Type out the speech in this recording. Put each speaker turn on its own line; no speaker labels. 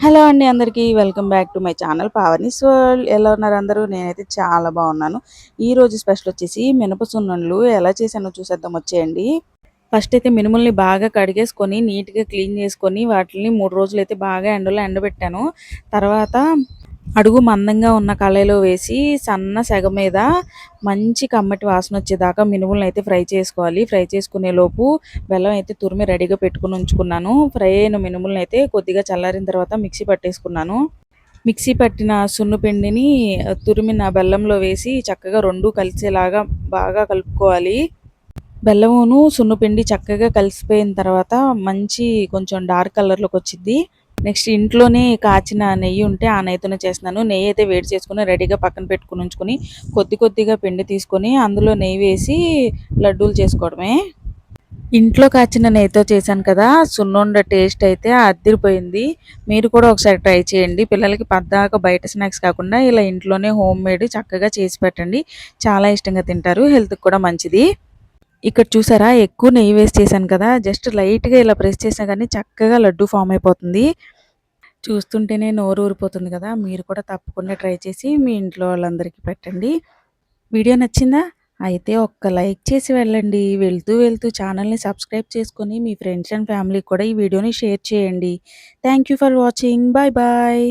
Hello అండి అందరికీ welcome back to my channel Pavani's world. ఎలా ఉన్నారు అందరూ? నేనైతే చాలా బాగున్నాను. ఈరోజు స్పెషల్ వచ్చేసి మినప సున్నుండలు ఎలా చేశానో చూసేద్దాం వచ్చేయండి. ఫస్ట్ అయితే మినుముల్ని బాగా కడిగేసుకొని నీట్గా క్లీన్ చేసుకొని వాటిని 3 రోజులైతే బాగా ఎండలో ఎండబెట్టాను. తర్వాత అడుగు మందంగా ఉన్న కళాయిలో వేసి సన్న సెగ మీద మంచి కమ్మటి వాసన వచ్చేదాకా మినుములను అయితే ఫ్రై చేసుకోవాలి. ఫ్రై చేసుకునే లోపు బెల్లం అయితే తురిమి రెడీగా పెట్టుకుని ఉంచుకున్నాను. ఫ్రై అయిన మినుములను అయితే కొద్దిగా చల్లారిన తర్వాత మిక్సీ పట్టేసుకున్నాను. మిక్సీ పట్టిన సున్నుపిండిని తురిమిన బెల్లంలో వేసి చక్కగా 2 కలిసేలాగా బాగా కలుపుకోవాలి. బెల్లమును సున్నుపిండి చక్కగా కలిసిపోయిన తర్వాత మంచి కొంచెం డార్క్ కలర్‌లోకి వచ్చిద్ది. నెక్స్ట్ ఇంట్లోనే కాచిన నెయ్యి ఉంటే ఆ నెయ్యితోనే చేస్తున్నాను. నెయ్యి అయితే వేడి చేసుకొని రెడీగా పక్కన పెట్టుకొని ఉంచుకొని కొద్దిగా పిండి తీసుకొని అందులో నెయ్యి వేసి లడ్డూలు చేసుకోవడమే. ఇంట్లో కాచిన నెయ్యితో చేశాను కదా! సున్నుండ టేస్ట్ అయితే అద్దిరిపోయింది. మీరు కూడా ఒకసారి ట్రై చేయండి. పిల్లలకి పద్దాక బయట స్నాక్స్ కాకుండా ఇలా ఇంట్లోనే హోమ్ మేడ్ చక్కగా చేసి పెట్టండి. చాలా ఇష్టంగా తింటారు. హెల్త్‌కి కూడా మంచిది. ఇక్కడ చూసారా ఎక్కువ నెయ్యి వేసి చేశాను కదా! జస్ట్ లైట్‌గా ఇలా ప్రెస్ చేసినా గానీ చక్కగా లడ్డూ ఫార్మ్ అయిపోతుంది. చూస్తుంటేనే నోరు ఊరిపోతుంది కదా! మీరు కూడా తప్పకుండా ట్రై చేసి మీ ఇంట్లో వాళ్ళందరికీ పెట్టండి. వీడియో నచ్చిందా? అయితే ఒక్క లైక్ చేసి వెళ్ళండి. వెళ్తూ ఛానల్‌ని సబ్స్క్రైబ్ చేసుకొని మీ ఫ్రెండ్స్ అండ్ ఫ్యామిలీకి కూడా ఈ వీడియోని షేర్ చేయండి. Thank you for watching. Bye bye.